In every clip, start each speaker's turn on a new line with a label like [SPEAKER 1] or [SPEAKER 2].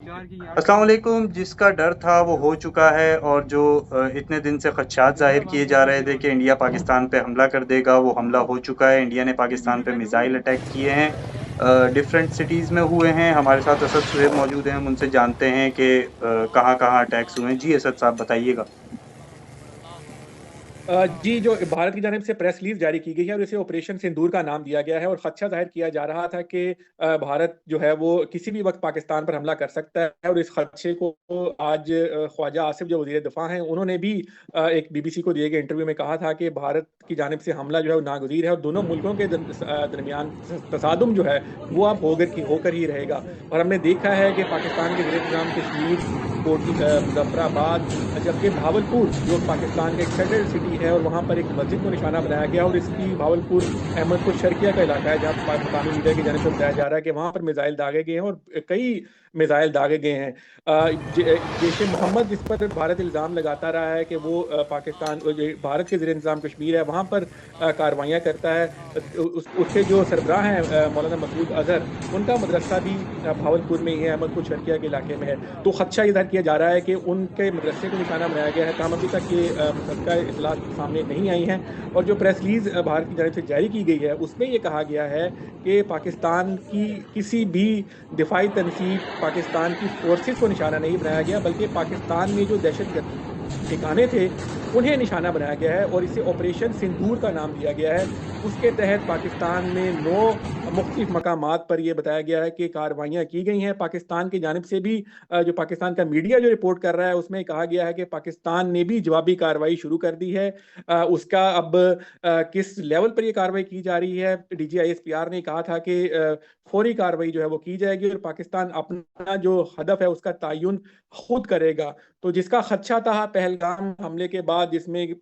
[SPEAKER 1] अस्सलाम वालेकुम। जिसका डर था वो हो चुका है, और जो इतने दिन से खदशात जाहिर किए जा रहे थे कि इंडिया पाकिस्तान पे हमला कर देगा, वो हमला हो चुका है। इंडिया ने पाकिस्तान पे मिसाइल अटैक किए हैं, डिफरेंट सिटीज़ में हुए हैं। हमारे साथ असद सुहेब मौजूद हैं, हम उनसे जानते हैं कि कहाँ कहाँ अटैक्स हुए हैं। जी असद साहब बताइएगा।
[SPEAKER 2] जी, जो भारत की जानिब से प्रेस रिलीज़ जारी की गई है और इसे ऑपरेशन सिंदूर का नाम दिया गया है और ख़दशा ज़ाहिर किया जा रहा था कि भारत जो है वो किसी भी वक़्त पाकिस्तान पर हमला कर सकता है और इस ख़दशे को आज ख्वाजा आसिफ जो वज़ीर दिफ़ा हैं, उन्होंने भी एक बीबीसी को दिए गए इंटरव्यू में कहा था कि भारत की जानिब से हमला जो है वो नागज़ीर है और दोनों मुल्कों के दरमियान तसादुम जो है वो अब होकर ही रहेगा। और हमने देखा है कि पाकिस्तान के ज़ेर-ए-इंतज़ाम कश्मीर, मुज़फ़्फ़राबाद, जबकि भावलपुर जो पाकिस्तान का एक सेंट्रल सिटी है और वहाँ पर एक मस्जिद को निशाना बनाया गया और इसकी भावलपुर अहमदपुर शर्किया का इलाका है, जहाँ मकामी मीडिया की जानिब से बताया जा रहा है कि वहाँ पर मिसाइल दागे गए हैं और कई मिसाइल दागे गए हैं। जैश ए मोहम्मद जिस पर भारत इल्ज़ाम लगाता रहा है कि वो पाकिस्तान भारत के ज़ेर इंतज़ाम कश्मीर है वहाँ पर कार्रवाइयाँ करता है। उसके जो सरबराह हैं मौलाना मसूद अज़हर, उनका मदरसा भी भावलपुर में ही है, अहमदपुर शर्किया के इलाके में है। तो खदशा ये ज़ाहिर किया जा रहा है कि उनके मदरसे को निशाना बनाया गया है, ताहम अभी तक ये मुसद्दक़ा इत्तलात सामने नहीं आई हैं। और जो प्रेस रिलीज़ भारत की जानिब से जारी की गई है, उसमें ये कहा गया है कि पाकिस्तान की किसी भी दिफ़ाई तनसीब, पाकिस्तान की फ़ोर्सेज़ को निशाना नहीं बनाया गया, बल्कि पाकिस्तान में जो दहशतगर्द ठिकाने थे, उन्हें निशाना बनाया गया है और इसे ऑपरेशन सिंदूर का नाम दिया गया है। उसके तहत पाकिस्तान में 9 मुख्तलिफ मकामात पर यह बताया गया है कि कार्रवाइयाँ की गई हैं। पाकिस्तान की जानिब से भी जो पाकिस्तान का मीडिया जो रिपोर्ट कर रहा है, उसमें कहा गया है कि पाकिस्तान ने भी जवाबी कार्रवाई शुरू कर दी है। उसका अब किस लेवल पर ये कार्रवाई की जा रही है, डीजीआईएसपीआर ने कहा था कि फौरी कार्रवाई जो है वो की जाएगी और पाकिस्तान अपना जो हदफ है उसका तयन खुद करेगा। तो जिसका खदशा था पहलगाम हमले के बाद, जिसमें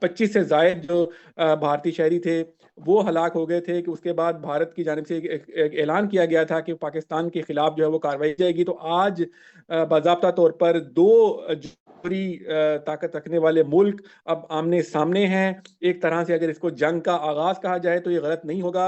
[SPEAKER 2] 25 से ज़ायद जो भारतीय शहरी थे वो हलाक हो गए थे, कि उसके बाद भारत की जानिब से एक ऐलान किया गया था कि पाकिस्तान के खिलाफ जो है वो कार्रवाई की जाएगी। तो आज बाज़ाब्ता तौर पर 2 जोहरी ताकत रखने वाले मुल्क अब आमने-सामने हैं। एक तरह से अगर इसको जंग का आगाज़ कहा जाए तो ये गलत नहीं होगा।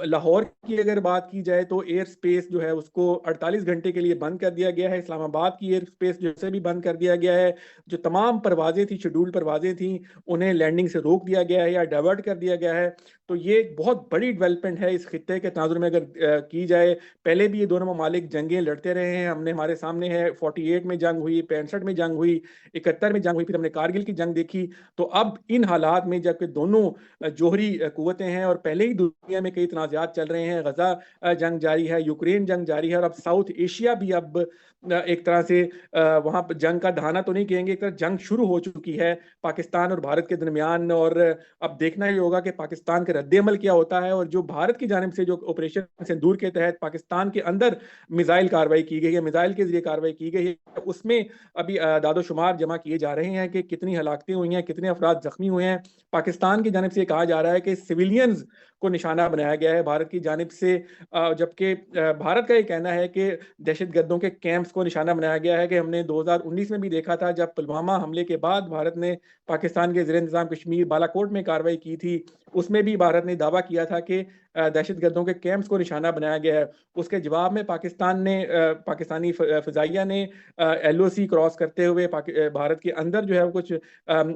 [SPEAKER 2] लाहौर की अगर बात की जाए तो एयर स्पेस जो है उसको 48 घंटे के लिए बंद कर दिया गया है। इस्लामाबाद की एयर स्पेस जो है भी बंद कर दिया गया है। जो तमाम परवाज़ें थी, शेड्यूल्ड परवाज़ें थी, उन्हें लैंडिंग से रोक दिया गया है या डाइवर्ट कर दिया गया है। तो ये एक बहुत बड़ी डेवलपमेंट है इस खित्ते के तनाज़ुर में अगर की जाए। पहले भी ये दोनों ममालिक जंगें लड़ते रहे हैं। हमारे सामने है 48 में जंग हुई, 65 में जंग हुई, 71 में जंग हुई, फिर हमने कारगिल की जंग देखी। तो अब इन हालात में जबकि दोनों जोहरी कुव्वतें हैं और पहले ही दुनिया में कई तनाज़ात चल रहे हैं, गज़ा जंग जारी है, यूक्रेन जंग जारी है और अब साउथ एशिया भी अब एक तरह से वहाँ पर जंग का दहाना तो नहीं कहेंगे, एक तरह जंग शुरू हो चुकी है पाकिस्तान और भारत के दरमियान। और अब देखना ही होगा कि पाकिस्तान का रद्द-ए-अमल क्या होता है। और जो भारत की जानिब से जो ऑपरेशन सिंदूर के तहत पाकिस्तान के अंदर मिसाइल कार्रवाई की गई है, मिसाइल के ज़रिए कार्रवाई की गई है, उसमें अभी दादो-शुमार जमा किए जा रहे हैं कि कितनी हलाकतें हुई हैं, कितने अफराद ज़ख्मी हुए हैं। पाकिस्तान की जानिब से ये कहा जा रहा है कि सिविलियंस को निशाना बनाया गया है भारत की जानिब से। जबकि भारत का ये कहना है कि दहशतगर्दों के कैंप्स को निशाना बनाया गया है, कि हमने 2019 में भी देखा था जब पुलवामा हमले के बाद भारत ने पाकिस्तान के ज़ेर इंतज़ाम कश्मीर बालाकोट में कार्रवाई की थी। उसमें भी भारत ने दावा किया था कि दहशतगर्दों के कैंप्स को निशाना बनाया गया है। उसके जवाब में पाकिस्तानी फ़िज़ाइया ने एलओसी क्रॉस करते हुए भारत के अंदर जो है वो कुछ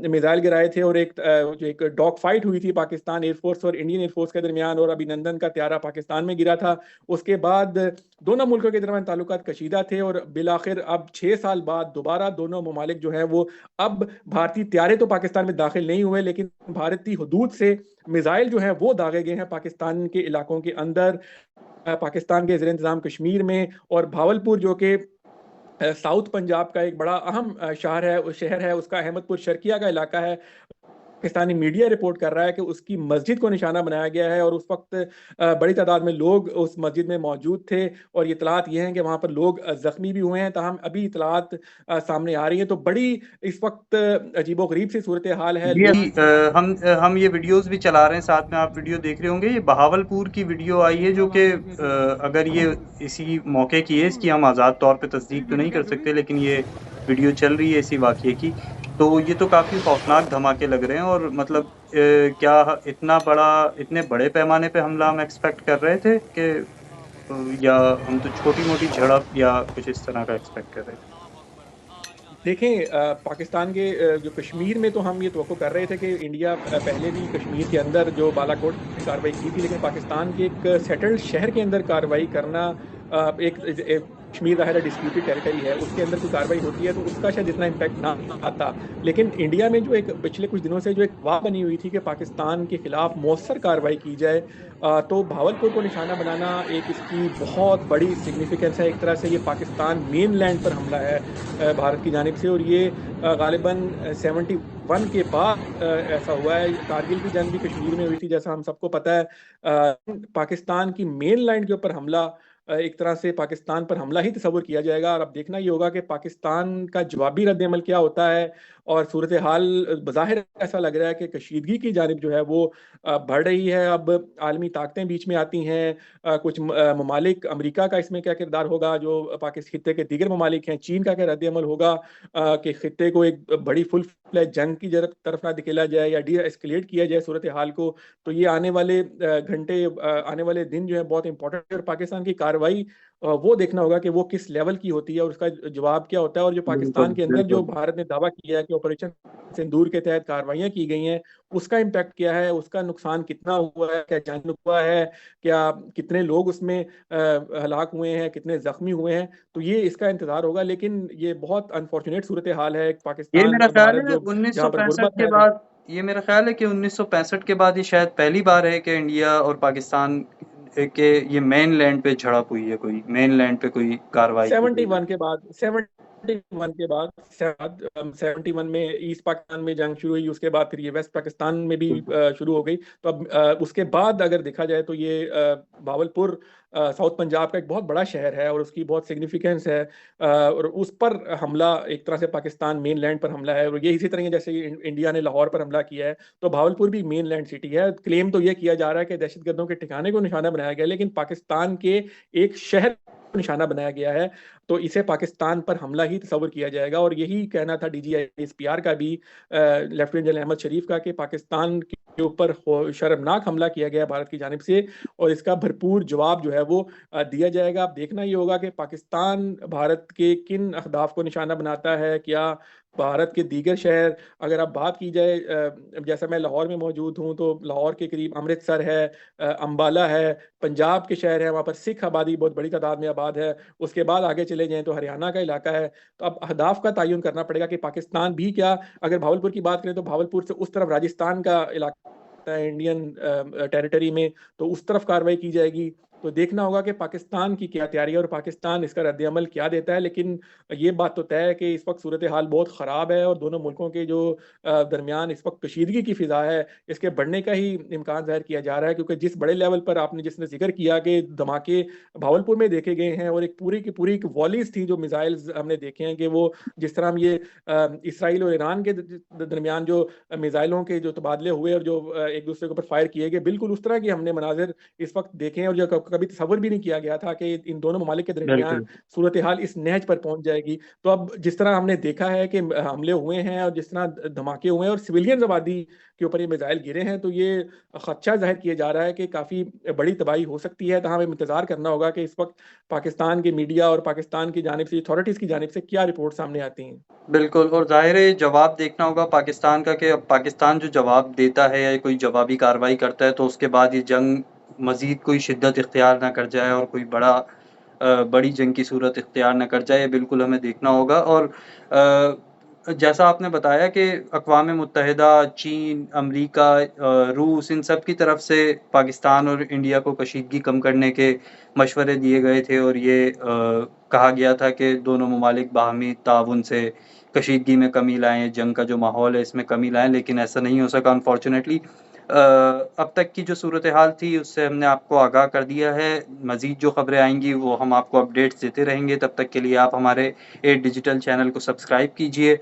[SPEAKER 2] मिसाइल गिराए थे और जो एक डॉग फाइट हुई थी पाकिस्तान एयरफोर्स और इंडियन एयरफोर्स के दरमियान, और अभिनंदन का त्यारा पाकिस्तान में गिरा था। उसके बाद दोनों मुल्कों के दरमियान ताल्लुकात कशीदा थे और बिलाखिर अब 6 साल बाद दोबारा दोनों ममालिक जो हैं वो अब भारतीय त्यारे तो पाकिस्तान में दाखिल नहीं हुए, लेकिन भारतीय हुदूद से मिसाइल जो हैं वो दागे गए हैं पाकिस्तान के इलाकों के अंदर, पाकिस्तान के ज़ेर इंतज़ाम कश्मीर में। और भावलपुर जो कि साउथ पंजाब का एक बड़ा अहम शहर है, उसका अहमदपुर शर्किया का इलाका है। पाकिस्तानी मीडिया रिपोर्ट कर रहा है कि उसकी मस्जिद को निशाना बनाया गया है और उस वक़्त बड़ी तादाद में लोग उस मस्जिद में मौजूद थे और ये इत्तलात ये हैं कि वहाँ पर लोग ज़ख्मी भी हुए हैं। ताहम अभी इत्तलात सामने आ रही हैं, तो बड़ी इस वक़्त अजीबो-गरीब सी सूरत-ए-हाल है।
[SPEAKER 1] जी अभी हम ये वीडियोस भी चला रहे हैं, साथ में आप वीडियो देख रहे होंगे। ये बहावलपुर की वीडियो आई है, जो कि अगर ये इसी मौके की है, इसकी हम आज़ाद तौर पे तस्दीक तो नहीं कर सकते, लेकिन ये वीडियो चल रही है इसी वाक़ये की। तो ये तो काफ़ी खौफनाक धमाके लग रहे हैं, और मतलब क्या इतना बड़ा, इतने बड़े पैमाने पे हमला हम एक्सपेक्ट कर रहे थे कि या हम तो छोटी-मोटी झड़प या कुछ इस तरह का एक्सपेक्ट कर रहे थे?
[SPEAKER 2] देखें पाकिस्तान के जो कश्मीर में तो हम ये तवक्को कर रहे थे कि इंडिया पहले भी कश्मीर के अंदर जो बालाकोट में कार्रवाई की थी, लेकिन पाकिस्तान के एक सेटल्ड शहर के अंदर कार्रवाई करना एक कश्मीर ज़ाहिर है डिस्प्यूटेड टेरिटरी है, उसके अंदर कोई कार्रवाई होती है तो उसका शायद इतना इम्पैक्ट ना आता। लेकिन इंडिया में जो एक पिछले कुछ दिनों से जो एक वाह बनी हुई थी कि पाकिस्तान के खिलाफ मौसर कार्रवाई की जाए, तो भावलपुर को निशाना बनाना एक इसकी बहुत बड़ी सिग्निफिकेंस है। एक तरह से ये पाकिस्तान मेनलैंड पर हमला है भारत की जानिब से, और ये गालिबन 71 के बाद ऐसा हुआ है। कारगिल की जंग भी कश्मीर में हुई थी जैसा हम सबको पता है। पाकिस्तान की मेन लाइन के ऊपर हमला एक तरह से पाकिस्तान पर हमला ही तस्वुर किया जाएगा, और अब देखना ये होगा कि पाकिस्तान का जवाबी रद्द-ए-अमल क्या होता है। और सूरत हाल बज़ाहिर ऐसा लग रहा है कि कशीदगी की जानिब जो है वो बढ़ रही है। अब आलमी ताकतें बीच में आती हैं, कुछ ममालिक, अमेरिका का इसमें क्या किरदार होगा, जो खित्ते के दीगर ममालिक हैं, चीन का क्या रद्द-ए-अमल होगा कि खित्ते को एक बड़ी फुल फ्लेज जंग की तरफ ना धकेला जाए या डी एस्केलेट किया जाए सूरत हाल को। तो ये आने वाले घंटे, आने वाले दिन जो है बहुत इंपॉर्टेंट है, और पाकिस्तान की कार्रवाई वो देखना होगा कि वो किस लेवल की होती है और उसका जवाब क्या होता है। और जो पाकिस्तान
[SPEAKER 1] बिल्कुल,
[SPEAKER 2] के अंदर जो
[SPEAKER 1] बिल्कुल।
[SPEAKER 2] भारत ने दावा किया है कि ऑपरेशन सिंदूर के तहत कार्रवाइयाँ की गई हैं, उसका इम्पैक्ट क्या है, उसका नुकसान कितना हुआ है, क्या जान हुआ है, क्या कितने लोग उसमें हलाक हुए हैं, कितने जख्मी हुए हैं, तो ये इसका इंतजार होगा। लेकिन ये बहुत अनफॉर्चुनेट सूरत हाल है
[SPEAKER 1] ये
[SPEAKER 2] पाकिस्तान
[SPEAKER 1] मेरा ख़्याल
[SPEAKER 2] भारत
[SPEAKER 1] है
[SPEAKER 2] जो जहाँ पर
[SPEAKER 1] 1965
[SPEAKER 2] गुर्बत
[SPEAKER 1] के
[SPEAKER 2] है।
[SPEAKER 1] बाद ये मेरा ख़्याल है कि 1965 के बाद ये शायद पहली बार है कि इंडिया और पाकिस्तान के ये मेनलैंड पे झड़प हुई है, कोई मेनलैंड पे कोई कार्रवाई की गई है।
[SPEAKER 2] 71 के बाद 71 के बाद 71 में ईस्ट पाकिस्तान में जंग शुरू हुई, उसके बाद फिर ये वेस्ट पाकिस्तान में भी शुरू हो गई। तो अब उसके बाद अगर देखा जाए तो ये भावलपुर साउथ पंजाब का एक बहुत बड़ा शहर है और उसकी बहुत सिग्निफिकेंस है, और उस पर हमला एक तरह से पाकिस्तान मेन लैंड पर हमला है। और ये इसी तरह जैसे इंडिया ने लाहौर पर हमला किया है, तो भावलपुर भी मेन लैंड सिटी है। क्लेम तो ये किया जा रहा है कि दहशतगर्दों के ठिकाने को निशाना बनाया गया, लेकिन पाकिस्तान के एक शहर को निशाना बनाया गया है, तो इसे पाकिस्तान पर हमला ही तस्वर किया जाएगा। और यही कहना था DGISPR का भी, लेफ्टिनेंट जनरल अहमद शरीफ का, कि पाकिस्तान के ऊपर शर्मनाक हमला किया गया भारत की जानिब से, और इसका भरपूर जवाब जो है वो दिया जाएगा। अब देखना ये होगा कि पाकिस्तान भारत के किन अहदाफ को निशाना बनाता है। क्या भारत के दीगर शहर, अगर अब बात की जाए, जैसा मैं लाहौर में मौजूद हूँ तो लाहौर के करीब अमृतसर है, अम्बाला है, पंजाब के शहर है, वहाँ पर सिख आबादी बहुत बड़ी तादाद में आबाद है। उसके बाद आगे चले जाएँ तो हरियाणा का इलाका है। तो अब अहदाफ का तयन करना पड़ेगा कि पाकिस्तान भी क्या, अगर भावलपुर की बात करें तो भावलपुर से उस तरफ राजस्थान का इलाका है इंडियन टेरिटरी में, तो उस तरफ कार्रवाई की जाएगी। तो देखना होगा कि पाकिस्तान की क्या तैयारी है और पाकिस्तान इसका रद्द-ए-अमल क्या देता है। लेकिन ये बात तो तय है कि इस वक्त सूरत हाल बहुत ख़राब है, और दोनों मुल्कों के जो दरमियान इस वक्त कशीदगी की फ़िज़ा है, इसके बढ़ने का ही इम्कान ज़ाहिर किया जा रहा है। क्योंकि जिस बड़े लेवल पर आपने जिसने ज़िक्र किया कि धमाके भावलपुर में देखे गए हैं, और एक पूरी की पूरी वॉलीज़ थी जो मिसाइल्स हमने देखे हैं, कि वो जिस तरह हम ये इसराइल और ईरान के दरमियान जो मिसाइलों के जो तबादले हुए और जो एक दूसरे के ऊपर फायर किए गए, बिल्कुल उस तरह की हमने मनाजिर इस वक्त देखे हैं, और जो कभी तस्वर भी नहीं किया गया था कि इन दोनों ममालिक के दरमियान
[SPEAKER 1] बिल्कुल।
[SPEAKER 2] सूरत हाल इस नहज पर पहुंच जाएगी। तो अब जिस तरह हमने देखा है कि हमले हुए हैं और जिस तरह धमाके हुए हैं और सिविलियन आबादी के ऊपर ये मिसाइल गिरे हैं, तो ये खदशा जाहिर किया जा रहा है कि काफ़ी बड़ी तबाही हो सकती है। तो हमें इंतजार करना होगा कि इस वक्त पाकिस्तान की मीडिया और पाकिस्तान की जानिब से, अथॉरिटीज़ की जानिब से क्या रिपोर्ट सामने आती हैं।
[SPEAKER 1] बिल्कुल, और ज़ाहिर है जवाब देखना होगा पाकिस्तान का कि अब पाकिस्तान जो जवाब देता है या कोई जवाबी कार्रवाई करता है तो उसके बाद ये जंग मज़ीद कोई शिद्दत इख्तियार ना कर जाए और कोई बड़ी जंग की सूरत इख्तियार ना कर जाए, बिल्कुल हमें देखना होगा। और जैसा आपने बताया कि अक़वाम मुत्तहिदा, चीन, अमरीका, रूस, इन सब की तरफ से पाकिस्तान और इंडिया को कशीदगी कम करने के मशवरे दिए गए थे, और ये कहा गया था कि दोनों ममालिक बाहमी ताउन से कशीदगी में कमी लाएँ, जंग का जो माहौल है इसमें कमी लाएँ, लेकिन ऐसा नहीं हो सका अनफॉर्चुनेटली। अब तक की जो सूरत हाल थी उससे हमने आपको आगाह कर दिया है। मज़ीद जो ख़बरें आएँगी वो हम आपको अपडेट्स देते रहेंगे। तब तक के लिए आप हमारे 8 डिजिटल चैनल को सब्सक्राइब कीजिए।